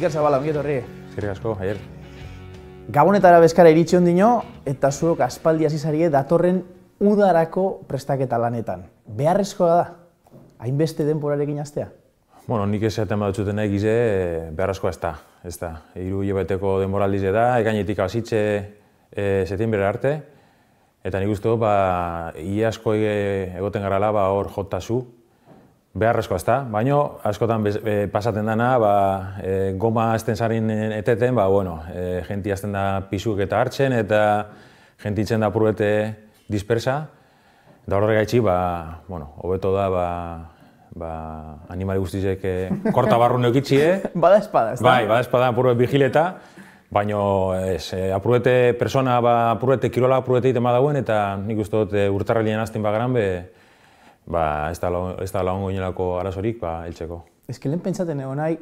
Iker Zabala, ongi etorri. Eskerrik asko, Aier. Gabonetara bezkara iritsi ondino, eta zuok aspaldi hasi zarie datorren udarako prestaketa lanetan. Beharrezkoa da, hainbeste denborarekin hastea? Bueno, nik esaten badutzuten egize, beharrezkoa ez da. 3 hilabeteko denboraldize da, ekainetik hasitze septiembrera arte, eta nik uste dut, ia asko egoten garala hor jotazu, beharrezkoa ez da, baina askotan pasaten dana, goma azten zarin eteten, jenti azten da pisuk eta hartzen, eta jenti itzen da purbete dispersa, da horregaitxi, hobeto da, animali guztizek korta barru neukitxie. Bada espada, ez da? Bai, bada espada, purbet vigileta, baina apurrete persona, apurrete kirola, apurrete egiten badauen, eta nik uste dut urtarralien azten bagaran, ez da lagungo inolako arazorik heltzeko. Ez que lehen pentsaten egon nahi,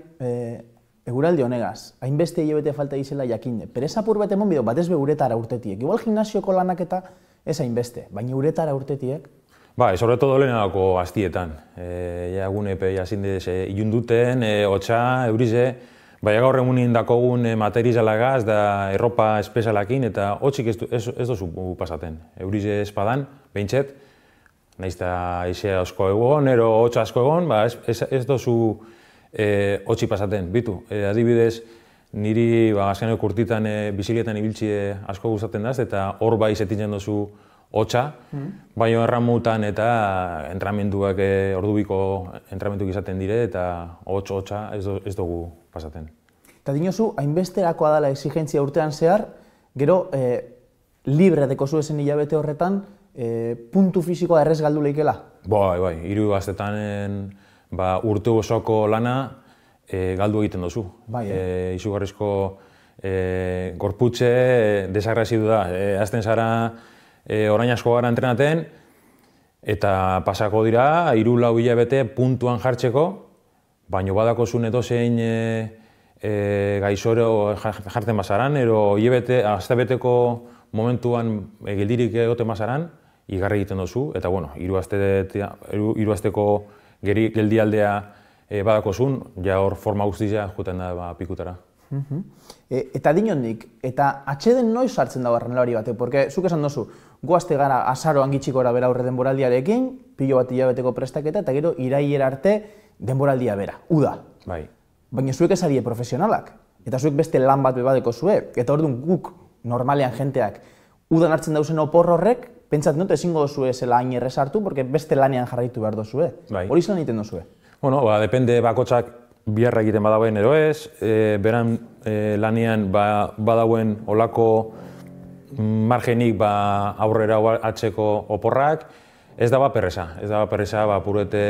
eguraldi honegaz, hainbeste hilabete falta izela jakinde, pero ez apur bat emon bido, batez be uretara urtetiek. Igual gimnasioko lanak eta ez hainbeste, baina uretara urtetiek. Sobre todo lehenako astietan. Egun epe jazindez ilunduten, hotxa, eurize, gaur egunin dakogun materialagaz da erropa espezialakin eta hotxik ez dozu pasaten. Eurize espadan, behintxet, nahiz eta aize asko egon, ero hotxa asko egon, ez dozu hotxik pasaten. Bitu, adibidez, niri azkeneko urtitan bizikletan ibiltzi asko gustatzen daz, eta hor bai zetitzen dozu hotxa, baina erramutan eta entramenduak ordubiko entramenduak izaten dire eta hotxa ez dugu pasaten. Eta dinozu, hainbesterakoa dela exigentzia urtean zehar, gero libre dekozu esen hilabete horretan, puntu fisikoa errez galdu lehikela? Bai, 3 astetan urte osoko lana galdu egiten dozu. Izugarrizko gorputze desagrazidu da. Azten zara orain asko gara entrenaten, eta pasako dira, 3-4 hilabete puntuan jartzeko, baina badakozun edozein gaixoro jartzen bazaran, ero astebeteko momentuan geldirik egoten bazaran, igarri egiten dozu, eta 3 asteko geldialdea badakozun, ja hor forma guztizia juten da pikutara. Eta dinondik, eta atxeden noiz sartzen dago arrenalari batek, porque zuk esan dozu, goazte gara azaroan gitxikora bera aurre denboraldiarekin, pilo bat hilabeteko prestaketa, eta gero iraiera arte denboraldia bera, uda. Baina zuek ez adie profesionalak, eta zuek beste lan bat bebadeko zuek, eta orduan guk normalean jenteak udan hartzen dauzen opor horrek, pentsatzen dut ezingo dozue zela hain errez hartu, porque beste lanean jarraitu behar dozue. Hori zelan egiten dozue? Depende bakotxak biharra egiten badauen ero ez, beran lanean badauen olako margenik aurrera atzeko oporrak, ez da perreza, purete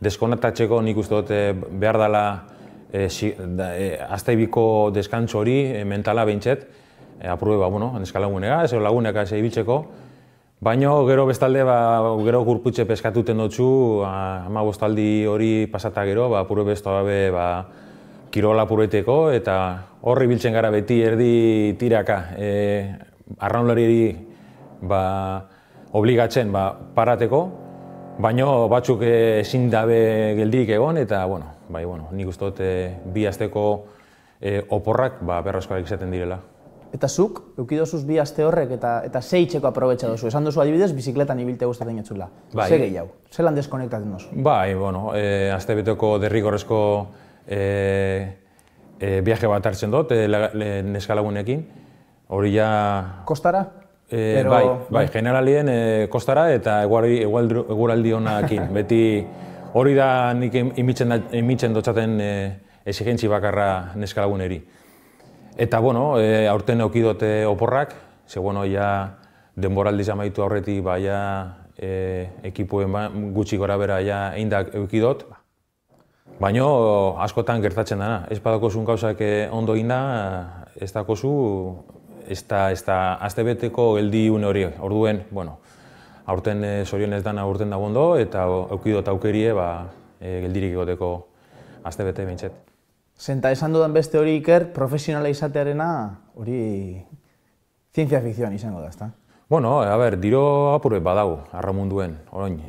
deskonektatzeko nik uste dut behar dela aztaibiko deskantzo hori, mentala behintzet, apurbe neskalagunega, ez laguneka ez ibiltzeko, baina gero bestalde, gero gurputxe peskatuten dutzu, 15 aldi hori pasata gero, pure besto gabe kirola pureteko, eta horri biltzen gara beti erdi tiraka. Arraunlari obligatzen parateko, baina batzuk ezin dabe geldirik egon, eta nik uste dut 2 asteko oporrak beharrezkoak izaten direla. Eta zuk, eukidozuz 2 aste horrek eta zeitxeko aprobetxa dozu. Esan dozu adibidez, bizikletan ibilte gustatzen etzula. Ze gehiago? Zelan deskonektatzen dozu? Aste beteko derrigorrezko viaje bat hartzen dut, neskalagunekin. Hori ja... Kostara? Generalien kostara eta eguraldi honakin. Beti hori da nik imitzen dotzaten exigentzi bakarra neskalaguneri. Eta, aurten eukidote oporrak, ze, denboraldiz amaitu aurretik, ekipuen gutxi gora bera eindak eukidot. Baina, askotan gertatzen dana. Ez badakozun gauzak ondo inda, ez dakozu, ez da astebeteko geldi une hori. Orduen, aurten zorionez dana aurten dago ondo, eta eukidot aukerie geldirik egoteko astebete behintzet. Zenta esan dudan beste hori Iker, profesionala izatearena hori zientzia fikzioan izango da, ezta? Diro apurret badago, arramunduen, orain.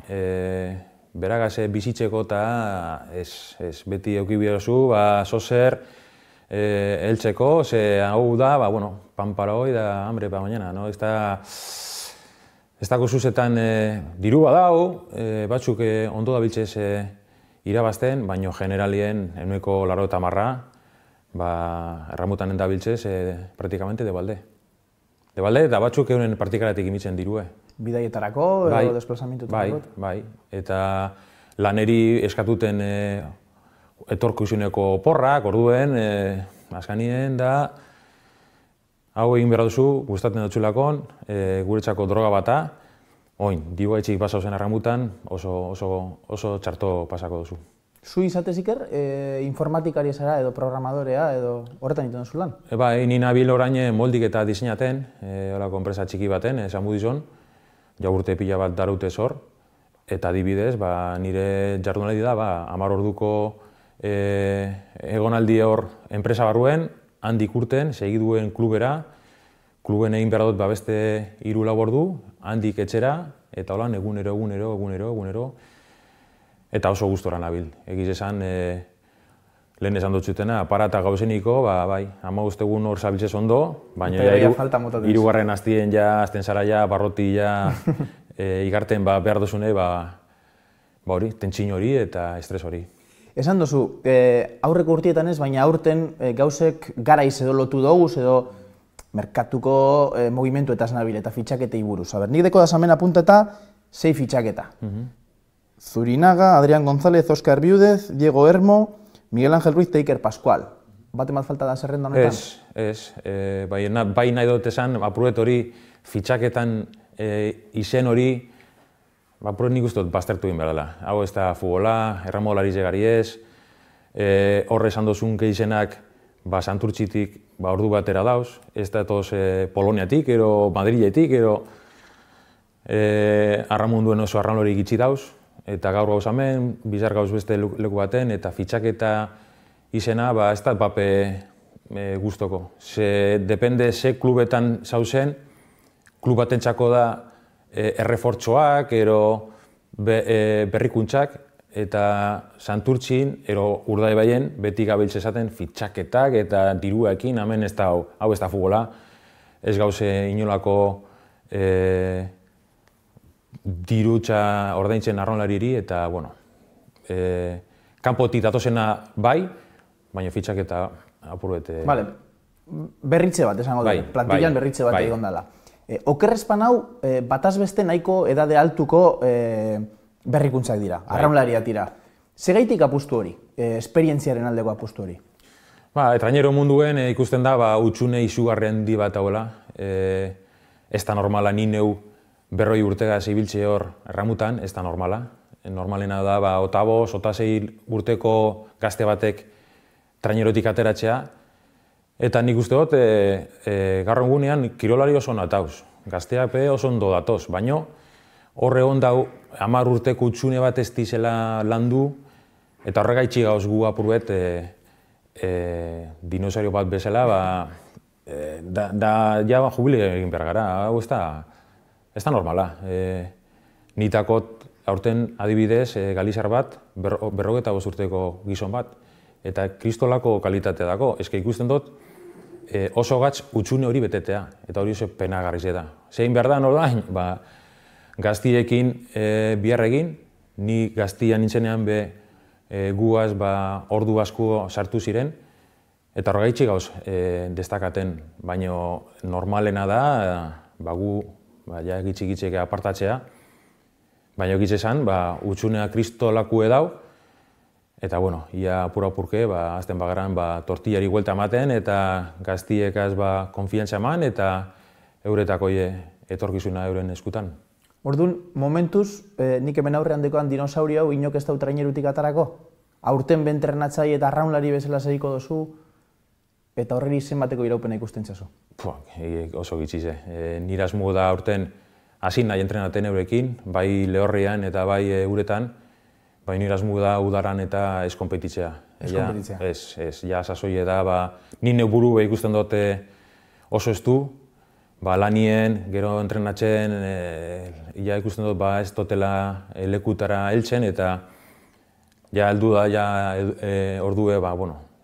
Beragaz bizitzeko eta ez beti eukibiozu, zozer, heltzeko, ze hau da, pan para hoy da hambre para mañana, no? Ez dako zuzetan diru badau, batzuk ondo dabiltzez irabazten, baino generalien ehuneko 90 erramutanen dabiltzez praktikamente de balde. De balde, eta batzuk euren partikaratik imitzen dirue. Bidaietarako edo desplazamentuetarako? Bai. Eta laneri eskatuten etorkizuneko porrak, orduen, azkanien da, hau egin behar duzu, gustatzen dutxulakon, guretzako droga bata, oin, diua etxik pasau zen erramutan, oso txarto pasako duzu. Zu izatez iker, informatikari zara edo programadorea edo horretan egiten duzu lan? Bai, ni nabil orain moldik eta diseinaten, holako enpresa txiki baten, esan budizon, jagurte pila bat daraute zor, eta adibidez, nire jardunaldi da, 10 orduko egonaldi hor enpresa barruen, handik urten, segiduen klubera, kluben egin behar dut beste 3-4 ordu, handik etxera, eta holan egunero, eta oso gustora nabil. Egiz esan, lehen esan dut zutena, aparata gauzeniko, bai, 15 egun hor zabiltzez ondo, baina hirugarren hastien azten zara barroti igarten behar duzune, hori, tentsio hori eta estres hori. Esan duzu, aurreko urtietan ez, baina aurten gauzek garaiz edo lotu doguz edo merkatuko mugimendu eta nabil eta fitxaketei buruz. Nik deko da zamen apunteta, 6 fitxaketa. Zurinaga, Adrián González, Óscar Viudez, Diego Hermo, Miguel Ángel Ruiz eta Iker Pascual. Bate bat falta da zerrenda honetan? Ez. Bai nahi dut esan, apuret hori, fitxaketan izen hori, apuret nik uste dut baztertu egin behar dela. Hau ez da futbola, erramolari zegari ez, horre esan dozun izenak Santurtzitik ordu batera dauz, ez da toz Poloniatik, ero Madriletik, ero arramunduen oso arramlori gitxi dauz, eta gaur gauz hemen, bizar gauz beste leku baten, eta fitxaketa izena ez da bape guztoko. Depende ze klubetan zauzen, klub batentzako da errefortzoak, ero berrikuntzak, eta Santurtzin, ero Urdaibaien, beti gabiltze esaten fitxaketak eta diruekin, hemen ez da hau ez da futbola, ez gauze inolako dirutza ordaintzen arraunlariri eta, kanpotik datozena bai, baina fitxaketa apurbete... Vale, berritze bat esango dut, plantillan berritze bat egon dela. Okerrezpan hau, bataz beste nahiko edade altuko berrikuntzak dira, arraunlariak dira. Segaitik apustu hori, esperientziaren aldeko apustu hori? Trainero munduen ikusten da, utxune izugarren di bat hauela. Ez da normala, ni neu 40 urtegaz ibiltze hor erramutan, ez da normala. Normalena da, 5-6 urteko gazte batek trainerotik ateratzea. Eta nik uste dut, gaur egunean kirolari oso natauz. Gazteak oso ondo datoz, baino horre ondau 10 urteko utxune bat ez dizela landu, eta horregaitxi gauz gu apurbet dinosaurio bat bezala, jubile egin behar gara, hau ez da normala. Nitakot aurten adibidez galizar bat, 55 urteko gizon bat, eta kristolako kalitatea dako. Ezke ikusten dut oso gatz utxune hori betetea, eta hori oso penagarriz da. Zein behar da nolain, gaztiekin bihar egin, ni gaztia nintzenean guaz ordu asko sartu ziren, eta horregaitxe gauz destakaten, baina normalena da, gu gitxik apartatzea, baina egitze esan, utxunea kristolakue dau, eta ia apur-apurke, azten bagaran tortillari huelta ematen, eta gaztiekaz konfiantza eman, eta euretako etorkizuna euren eskutan. Orduan, momentuz, nik hemen aurrean dekoan dinosaurio hau inok ez dau trainerutik atarako? Aurten bentrenatzai eta arraunlari bezala segiko dozu, eta horreri zenbateko iraupena ikusten txaso? Oso gitxize. Nire asmo da aurten hasi nahi entrenaten eurekin, bai lehorrean eta bai uretan, bai nire asmo da udaran eta ez konpetitzea. Ez konpetitzea? Ez, sasoie da, nire buru ikusten dute oso ez du, lanien, gero entrenatzen, ikusten dut ez dutela lekutara heltzen, eta heldu da ordue,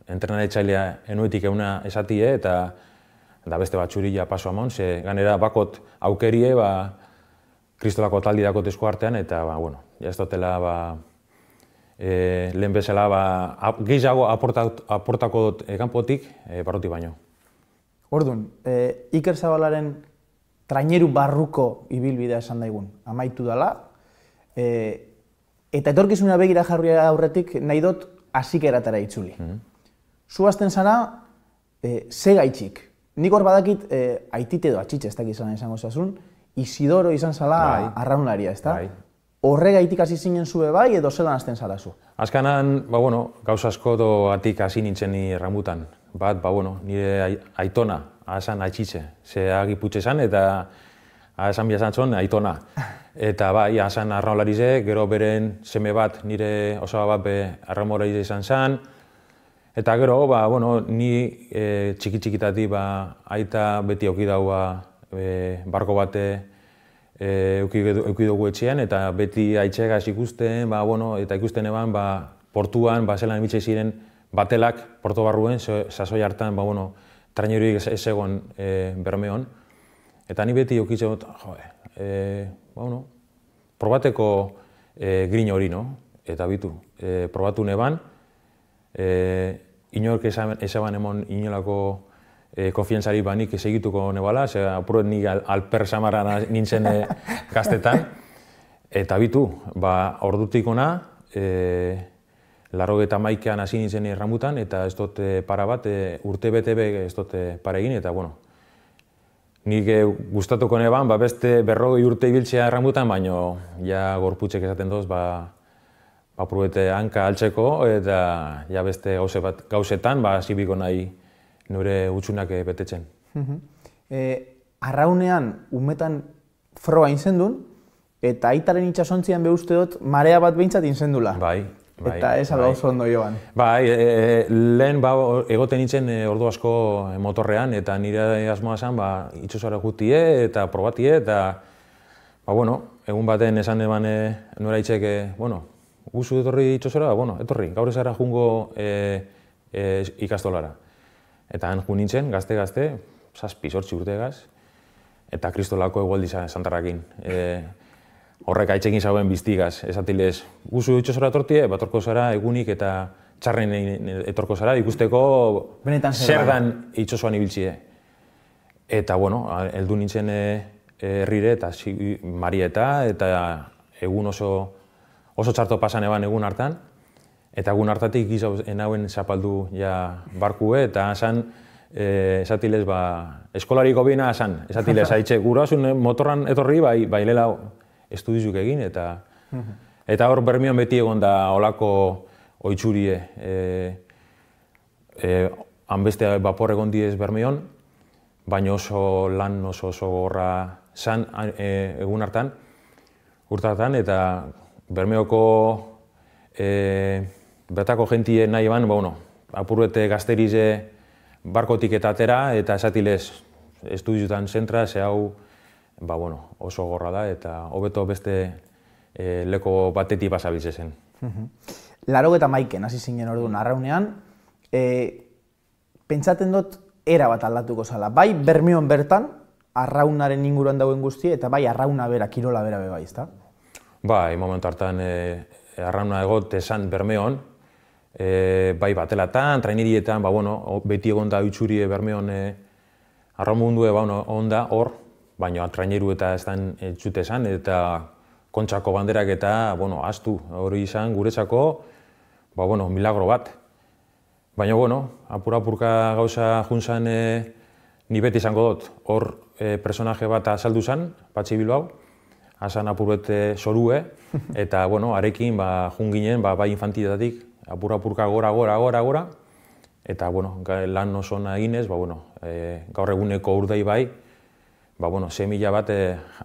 entrenaretzailea enuetik euna esatie, eta da beste batxuri ja paso amon, ze ganera bakot aukerie, kristolako taldi dakot esku artean, eta, bueno, ja ez dutela, lehen bezala, gehiago aportako dut kanpotik, barrutik baino. Orduan, Iker Zabalaren traineru barruko ibilbidea esan daigun, amaitu dela, eta etorkizuna begira jarri aurretik nahi dut hasikeratara itzuli. Zu hasten zara, ze gaitxik. Nik hor badakit, aitite edo atxitxe ez dakit izango zazun, Isidoro izan zala arraunlaria, ez da? Horregaitik hasi zinen zue bai, edo zelan hasten zara zu? Azkanan, gauza asko doatik hasi nintzen ni rambutan. Nire aitona, ahasan atxitxe. Ze agiputxe esan eta ahasan biazantzon aitona. Eta bai, ahasan arraunlarize, gero beren seme bat, nire osaba bat arraunlarize izan zen. Eta gero, ni txiki-txikitati aita beti auki daua barko bate euki dugu etxean, eta beti aitxegaz ikusten, eta ikusten eban, portuan, zelan emitxe ziren batelak, porto barruen, sasoi hartan, trainerurik ez egon Bermeon. Eta ni beti eukitzen dut, probateko grin hori, no? Eta bitu, probatu neban, inork ezaban emon inolako konfiantzari nik segituko nebala, ze apuret nik alper samarra nintzen gaztetan. Eta bitu, ordutik ona, 91an hasi nintzen rambutan, eta ez dut para bat, urte bete ez dut para egin, eta nik gustatuko neban, beste 40 urte ibiltzea rambutan, baino ja gorputxek esaten doz, apurete hanka altzeko, eta ja beste gauzetan, zibiko nahi nire utxunak betetzen. Arraunean, umetan froa inzendun, eta aitaren itxasontzian uste dut, marea bat behintzat inzendula. Bai. Eta ez alba oso ondo joan. Bai, lehen egoten nintzen ordu asko motorrean, eta nire asmoa zen itxosora gutie eta probatie, eta egun baten esan eban nora itxek, guzu etorri itxosora, etorri, gaur ezara jungo ikastolara. Eta han jun nintzen, gazte, 7-8 urtegaz, eta kristolako egualdi santarrakin. Horrek aitzekin zauen biztigaz, esatilez, guzu itxosora etortie, batorko zara egunik eta txarren etorko zara, ikusteko zer dan itxosoan ibiltzie. Eta, heldu nintzen herrire eta Marieta, eta egun oso txarto pasan eban egun hartan, eta egun hartatik gizau enauen zapaldu barkue, eta esan, esatilez, eskolariko bina esan, esatilez, haitxe, gurasun motorran etorri, bai lela estudizuk egin, eta hor Bermeon beti egon da olako oitzurie. Han beste bapor egon diez Bermeon, baina oso lan oso gorra zan egun hartan, urtartan, eta Bermeoko bertako jentie nahi eban, apurrete gazterize barkotik eta atera, eta esatilez estudizutan zentra, ze hau oso gorra da, eta hobeto beste leko batetik basabiltze zen. 91 hasi zinen orduan arraunean, pentsaten dut era bat aldatuko zala. Bai Bermeon bertan, arraunaren inguruan dauen guztie, eta bai arrauna bera, kirola bera bai, ezta? Bai, momentu hartan arrauna egot esan Bermeon, bai batelatan, trainerietan, beti egon da utxurie Bermeon arraun mundue onda hor, baina traineru eta ez den txute esan, eta kontxako banderak eta astu hori izan guretzako, milagro bat. Baina, apur-apurka gauza juntzan ni beti izango dut, hor personaje bat azaldu zen, Patxi Bilbao, hasan apurbete zorue, eta arekin jun ginen bai infantitatik, apur-apurka gora, eta lan oso eginez, gaur eguneko urdei bai, semilla bat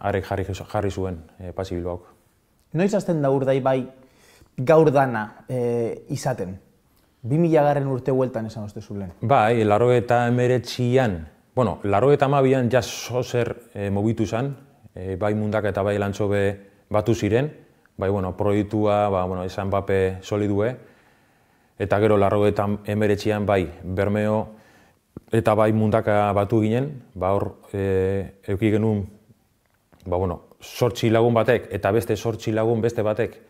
arek jarri zuen Patxi Bilbaok. Noiz hasten da urdai bai gaur dana izaten? 2000 urte hueltan esan uste zulen. Bai, 89an, 92an ja zozer mobitu zen, bai mundak eta bai lantzobe batu ziren, bai proiektua esan bape solidue, eta gero 89an bai Bermeo eta bai Mundaka batu ginen, hor eduki genuen 8 lagun batek eta beste 8 lagun beste batek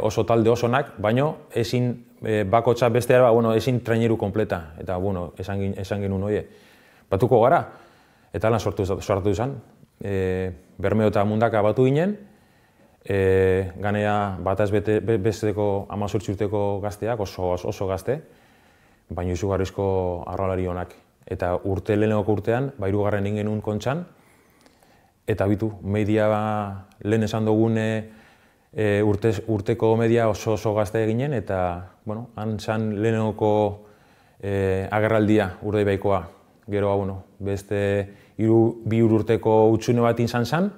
oso talde osonak, baino ezin bakotsa bestea ezin traineru kompleta, eta esan genuen oie, batuko gara, eta lan sortu izan. Bermeo eta Mundaka batu ginen, ganea bataz besteko 18 urteko gazteak, oso gazte, baina izugarrizko arrolari honak. Eta lehenengo urtean, hirugarren egin genuen Kontxan, eta media lehen esan dugune urteko media oso gazte ginen, eta han zan lehenengoko agerraldia Urdaibaikoa. Gero, beste 2 urteko utxune bat izan zen,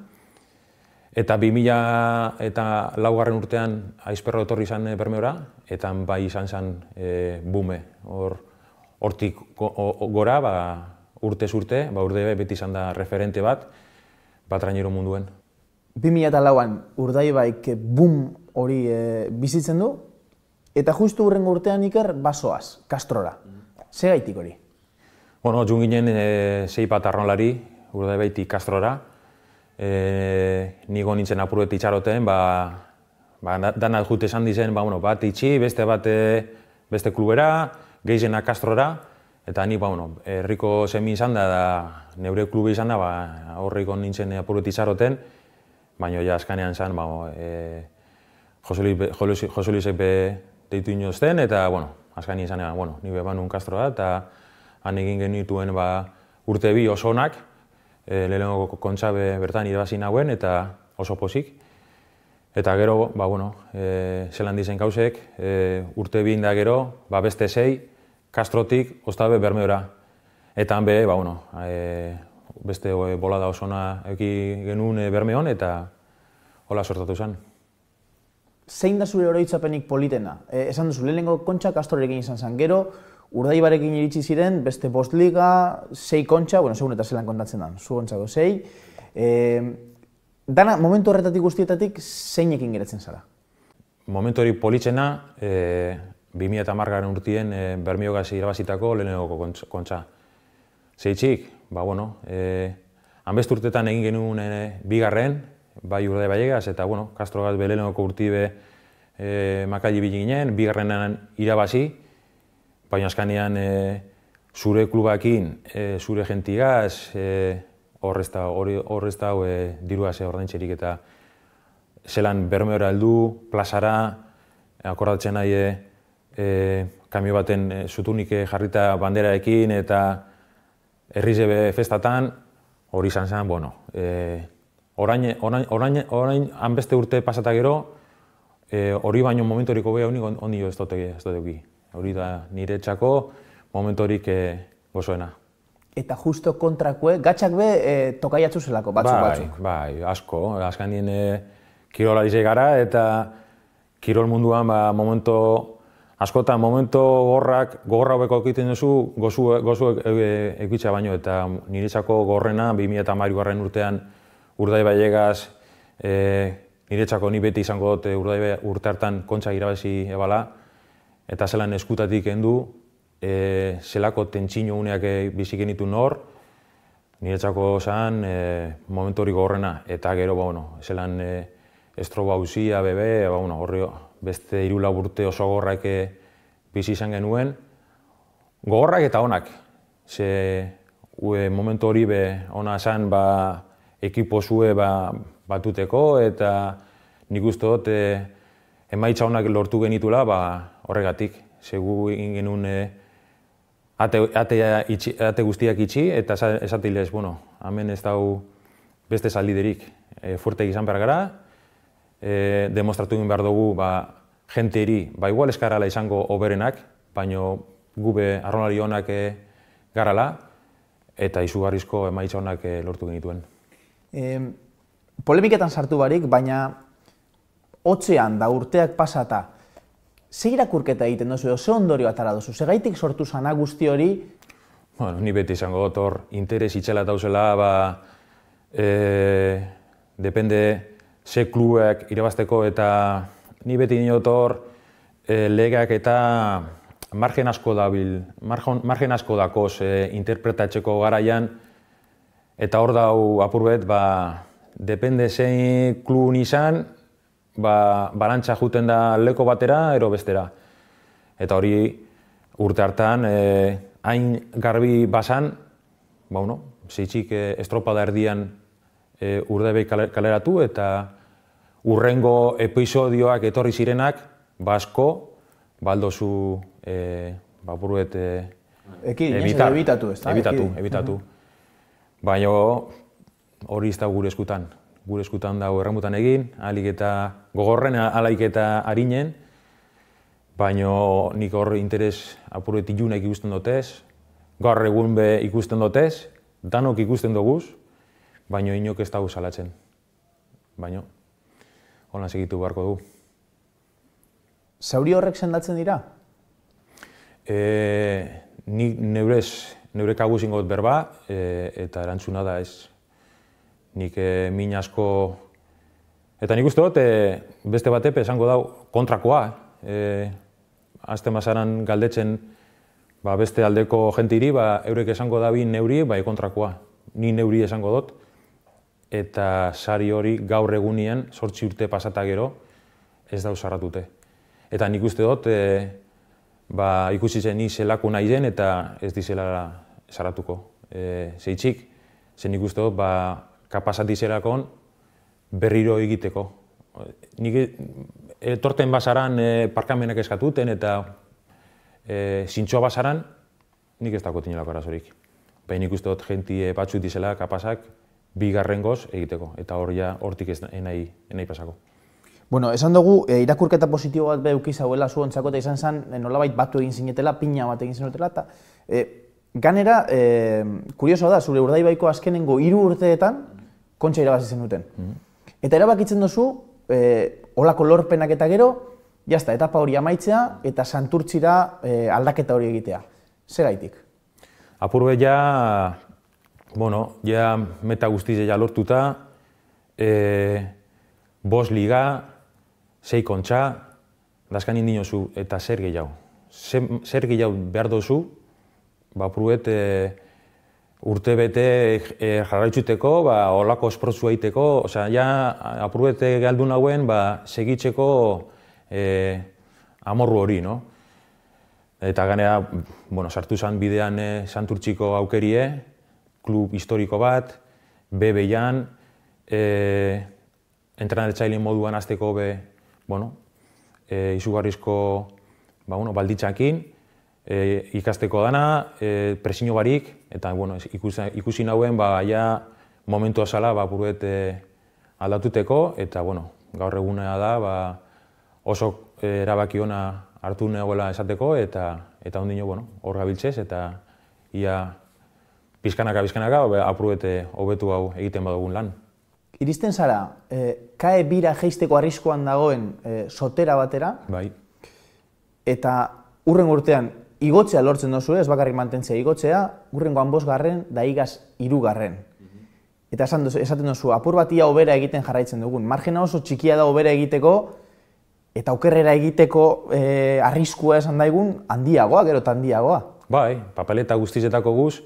eta 2004 urtean Aizperro etorri izan Bermeora, eta bai izan zen bume. Hortik gora, urtez urte, Urdaibai beti izan da referente bat traineru munduen. 2004an Urdaibaik boom hori bizitzen du, eta justu hurrengo urtean Iker basoaz, Castrora. Segaitik hori? Joan ginen 6 bat arraunlari Urdaibaitik Castrora. Nigo nintzen apuruet itxaroten, dana jute esan dizen, bat itxi, beste bat beste klubera, gehizenak Castrora, eta ni herriko semi izan da, neure klubi izan da, horriko nintzen apuruet itxaroten, baina ja azkanean zen, Jose Luisek deitu inozten, eta azkanean izan, ni beban un Castrora, eta han egin genituen urte bi oso onak, lehenengo Kontxa bertan irabazi nauen, eta oso pozik. Eta gero, zelan dizen gauzek, urte bi inda gero, beste 6, Castrotik, Ostabe Bermeora. Eta han beste bolada oso ona eki genuen Bermeon, eta hola sortatu zen. Zein da zure oroitzapenik politena? Esan duzu, lehenengo Kontxa Castrorekin izan zen, gero, Urdaibarekin iritsi ziren, beste 5 liga, 6 Kontxa, segun eta zelan kontatzen da, zuontzako 6. Dana, momentu horretatik guztietatik, zeinekin geratzen zara? Momentu hori politxena, 2010 urtien Bermeogaz irabazitako lehenengo Kontxa. Zeitzik, hanbest urtetan egin genuen bigarren, bai Urdaibaigaz, eta Castrogaz lehenengoko urtibe Makalli bili ginen, bigarrenan irabazi, baina azkanean zure klubakin, zure jentigaz, horrez da dirua ze ordaintzerik, eta zelan Bermeora heldu, plazara, akordatzen nahi kamio baten zutunik jarrita banderaekin, eta herrizebe festatan, hori izan zen, orain hanbeste urte pasata gero, hori baino momentoriko beha honik ondio ez dut. Hori da niretzako momentorik gozoena. Eta justo kontrakue, gatxak be tokaiatzu zelako, batzuk? Bai, asko. Azkanien kirolari gara, eta kirol munduan askotan momento gogorra hobeko egiten duzu, gozu ekitza baino, eta niretzako gorrena 2010 urtean Urdaibaigaz, niretzako ni beti izango dut urte hartan Kontxa irabazi ebala, eta zelan eskutatik endu, zelako tentsino uneak bizik genitu nor, niretzako zen momentu hori gogorrena, eta gero, zelan estrobo hauzia, bebe, horri beste 3 urte oso gogorrak bizi izan genuen, gogorrak eta onak. Momentu hori ona zen ekipo zue batuteko, eta nik uste dut emaitza onak lortu genitula horregatik. Segu egin genuen ate guztiak itxi, eta esatilez, hemen ez dau beste saldiderik. Fuertek izan behar gara, demostratu egin behar dugu jenteri, igual eskarala izango oberenak, baina gube arrolari honak garala, eta izugarrizko emaitza honak lortu genituen. Polemiketan sartu barik, baina hotzean da urteak pasata, ze irakurketa egiten duzu, ze ondorio atara duzu, segaitik sortu zana guzti hori? Ni beti izango dut hor interes itxela dauzela, depende ze klubeak irabazteko, eta ni beti dut hor legeak eta margen asko dakoz interpretatzeko garaian, eta hor dau apurbet, depende zein klubun izan, balantza juten da leko batera, ero bestera. Eta hori urte hartan, hain garbi basan, zeitzik estropada erdian Urdebei kaleratu, eta urrengo episodioak etorri zirenak, asko, baldozu apurbet ebitatu. Baina hori ez da gure eskutan. Gure eskutan dago erremutan egin, ahalik eta gogorren, ahalik eta harinen, baina nik hor interes apurbet ilunak ikusten dotez, gaur egun be ikusten dotez, danok ikusten doguz, baina inok ez dago salatzen. Baina, holan segitu beharko du. Zauri horrek sendatzen dira? Nik neure kabuz ingot berba, eta erantzuna da ez. Nik min asko... Eta nik uste dut, beste batepe esango dau kontrakoa. Azten basaran galdetzen beste aldeko jentiri, eurek esango dabi neuri, kontrakoa. Ni neuri esango dut. Eta sari hori gaur egunien, 8 urte pasata gero, ez dau sarratute. Eta nik uste dut, ikusi zen ni zelako nahi den eta ez dizela sarratuko. Zeitzik, zen nik uste dut, kapasat dizelakon berriro egiteko. Nik etorten basaran parkamenak eskatuten eta zintxoa basaran, nik ez dako tinelako arazorik. Baina nik uste dut jentie batzuk dizela kapasak bigarrengoz egiteko, eta hortik ez nahi pasako. Bueno, esan dugu, irakurketa positibo bat eduki zauela zuontzako, eta izan zen nolabait batu egin zinetela, pina bat egin zinetela, eta ganera, kurioso da, zure Urdaibaiko azkenengo 3 urteetan kontxa irabazi zenuten. Eta erabakitzen duzu, holako lorpenak eta gero, jazta, etapa hori amaitzea, eta Santurtzira aldaketa hori egitea. Zegaitik? Apurbe ja meta guztiz lortuta, 5 liga, 6 kontxa, dazkanin dinozu eta zer gehiago. Zer gehiago behar dozu, apurbet urte bete jarraitzuteko, holako esprotzua egiteko, apurbet galdu nauen segitzeko amorru hori, no? Eta ganera, sartu zen bidean Santurtziko aukerie, klub historiko bat, BB-an, entrenatzaileen moduan azteko izugarrizko balditzakin, ikasteko dana, presio barik, eta ikusi nauen momentua zala apurbet aldatuteko, eta gaur egunea da oso erabaki ona hartu nagoela esateko, eta ondino hor gabiltzez, eta ia pizkanaka apurbet hobetu hau egiten badugun lan. Iristen zara, kae bira jeisteko arriskoan dagoen sotera batera, eta hurrengo urtean igotzea lortzen dozu, ez bakarrik mantentzea igotzea, hurrengoan 5. da igaz 3. Eta esaten dozu, apur bat ia hobera egiten jarraitzen dugun. Margena oso txikia da hobera egiteko, eta okerrera egiteko arriskua esan daigun handiagoa, gero eta handiagoa. Papeleta guztizetako guz,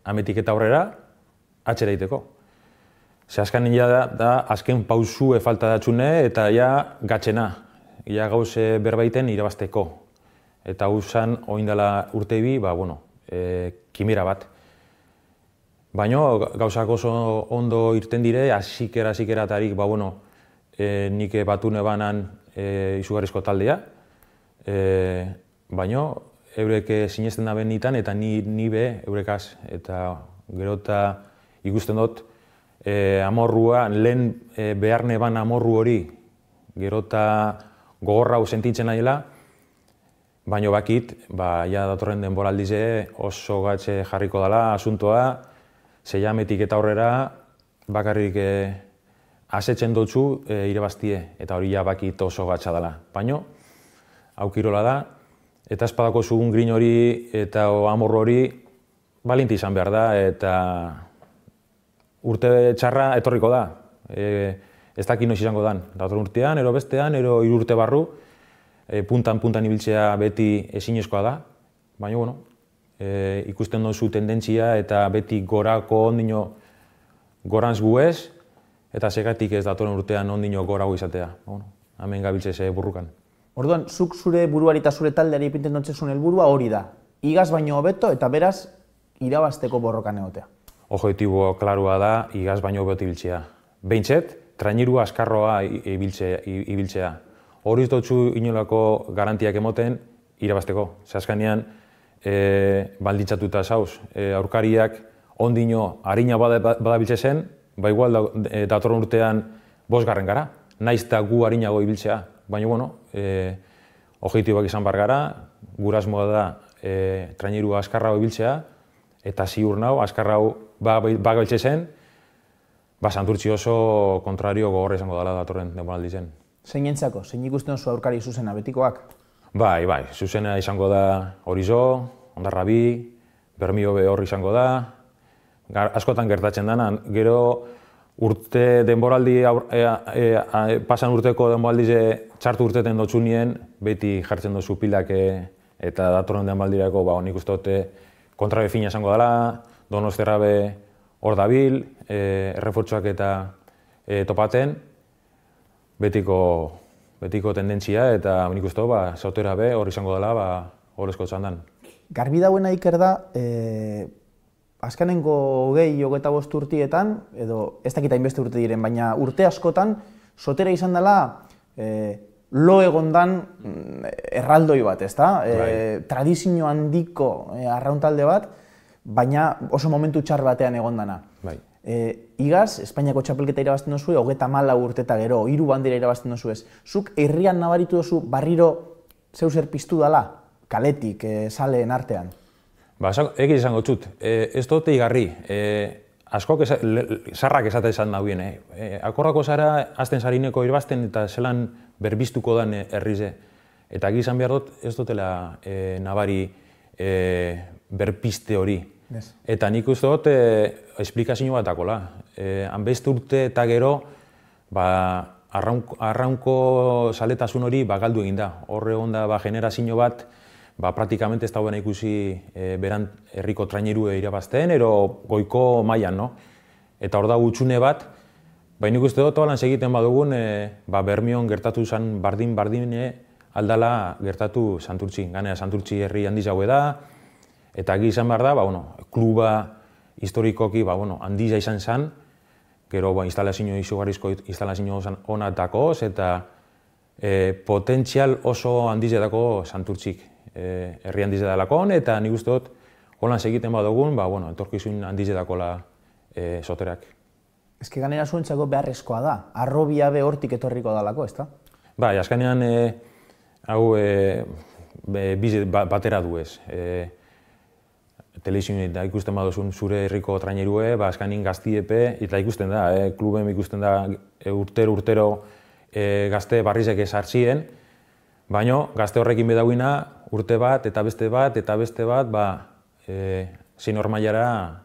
ametik eta aurrera, atxera egiteko. Azkan da, azken pausue falta datxune eta gatxena. Gauze berbaiten irabazteko. Eta hau zan, oindala urte bi, kimera bat. Baina gauzak oso ondo irten dire, hasikerat-tarik, nik batune banan izugarrizko taldea. Baina eurek sinesten da benitan eta ni be eurekaz. Eta gero eta ikusten dut, amorrua, lehen beharne ban amorru hori, gero eta gogorra hau sentitzen nahiela, baina bakit, datorren denboraldize oso gatxe jarriko dela asuntoa, zeiametik eta aurrera bakarrik asetzen dutzu irabaztie, eta hori bakit oso gatxa dela. Baina, aukirola da, eta espadako zugun grin hori eta amorru hori balinti izan behar da, eta urte txarra etorriko da. Ez dakit noiz izango dan. Dator urtean, ero bestean, ero 3 urte barru, puntan ibiltzea beti ezinezkoa da, baina, bueno, ikusten duzu tendentzia eta beti gorako ondino gorantz guez, eta segatik ez datoren urtean ondino gorago izatea. Bueno, hemen gabiltze burrukan. Orduan, zuk zure buruari eta zure taldeari ipinten dotzezun helburua hori da. Igaz baino hobeto eta beraz irabazteko borrokan egotea. Objektibo klarua da, igaz baino hobeto ibiltzea. Behintzet, trainirua askarroa ibiltzea. Hori ez dutzu inolako garantiak emoten irabazteko. Azkenean, baldintzatuta zauz, aurkariak ondino harina badabiltze zen, ba igual datorren urtean 5. gara, naiz eta gu harinago ibiltzea. Baina, bueno, objektibak izan bar gara, gure asmoa da trainirua askarrago ibiltzea, eta ziur nau, askarrago bagabiltze zen, Santurtzi oso kontrario gogorra izango dela datorren denboraldi zen. Zein entzako? Zein ikusten oso aurkari zuzena betikoak? Bai, zuzena izango da Horizo, Hondarrabi, Bermio hor izango da, askotan gertatzen dena, gero urte denboraldi, pasan urteko denboraldi txartu urteten dotzunien, beti jartzen dozu pilak eta datorren denboraldirako, nik uste dute kontrabe fina izango dela, Donostiarrabe hor dabil, errefortzuak eta topaten, betiko tendentzia eta nik uste zautera be hor izango dela horrezko txandan. Garbi dauena Iker da, azkenengo 25 urtietan, edo ez dakit hainbeste urte diren, baina urte askotan, zotera izan dela lo egondan erraldoi bat, ezta? Tradizio handiko arrauntalde bat, baina oso momentu txar batean egondana. Igaz, Espainiako txapelketa irabazten dozu, 34 urte eta gero, 3 bandera irabazten dozu ez. Zuk herrian nabaritu dozu barriro zeu zer piztu dala, kaletik, saleen artean? Egiz izango txut, ez dute igarri, askok sarrak esate esan dauen. Akorrako zara, azten zarineko irabazten eta zelan berbiztuko dan herrize. Eta egiz izan behar dut, ez dutela nabari berpiste hori. Eta nik uste dut, esplikazio bat dakola. Hanbeste urte eta gero, arraunko saletasun hori galdu egin da. Horre egon da generazio bat, praktikamente ez dagoena ikusi beran herriko trainerue irabazten, ero goiko mailan, no? Eta hor da gutxune bat, nik uste dut, holan segiten badugun, Bermion gertatu zen bardin aldala gertatu Santurtzi. Ganea Santurtzi herri handiz haue da, eta egi izan behar da, kluba historikoki handiza izan zen, gero instalazio izugarrizko instalazio ona dakoz, eta potentzial oso handizedako Santurtzik herri handizedalakon, eta nik uste dut, holan segiten badugun, etorkizun handizedakola soterak. Ez que ganera zuentzako beharrezkoa da, arrobia be hortik etorriko dalako, ezta? Bai, azkenean hau batera du ez. Telebizioen da ikusten baduzun zure herriko trainerue, azkenean gaztiepe, eta ikusten da, kluben ikusten da urtero gazte barrizek esartzien, baina gazte horrekin bedauina urte bat, eta beste bat, zein normaiara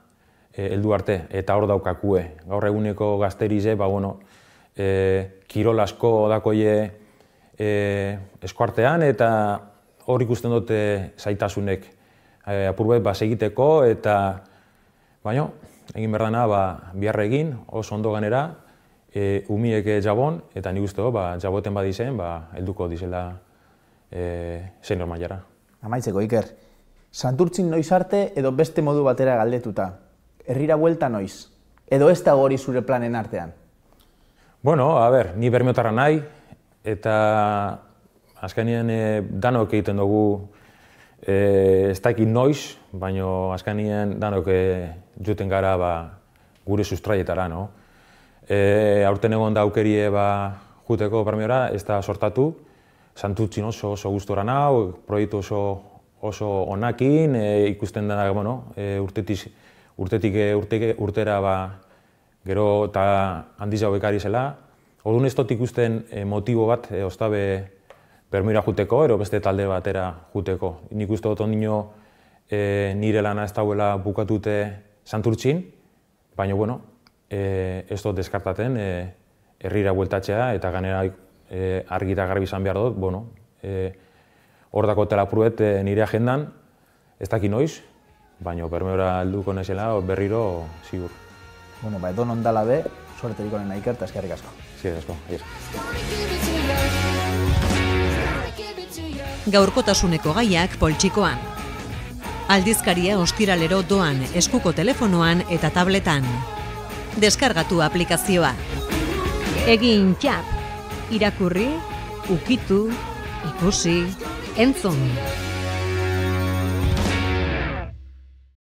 heldu arte, eta hor daukakue. Gaur eguneko gazterize, kirol asko dakoie eskuartean, eta hor ikusten dute zaitasunek apurbet segiteko, eta baina, egin behar dena, biharra egin, oso ondo ganera, umiek jabon, eta nik uste jaboten badizen, helduko dizela zein normaiara. Amaitzeko, Iker, Santurtzin noiz arte edo beste modu batera galdetuta? Herrira buelta noiz? Edo ez da hori zure planen artean? Bueno, ni Bermiotarra nahi, eta azkenean danok egiten dugu ez dakit noiz, baina azkenean danok juten gara gure sustraietara, no? Aurten egon da aukerie juteko Bermiora, ez da sortatu, Santurtzin oso gustora nau, proiektu oso onakin, ikusten dena, urtetik urtera gero eta handiz jau ekari zela. Orduan ez dut ikusten motibo bat, ostabe Bermiora juteko, ero beste talde batera juteko. Nik uste dut ondino nire lana ez dauela bukatute Santurtzin, baina ez dut deskartaten herrira bueltatzea, eta ganera argi eta garbi izan behar dut, hor dako telapruet nire agendan, ez daki noiz, baina Bermeora helduko naizela berriro zigur. Bueno, edo nondala be, suerterik onena Iker, eta eskerrik asko. Eskerrik asko, Gaurkotasuneko gaiak poltsikoan. Aldizkaria ostiralero doan eskuko telefonoan eta tabletan. Deskargatu aplikazioa. Egin txap. Irakurri, ukitu, ikusi, entzun.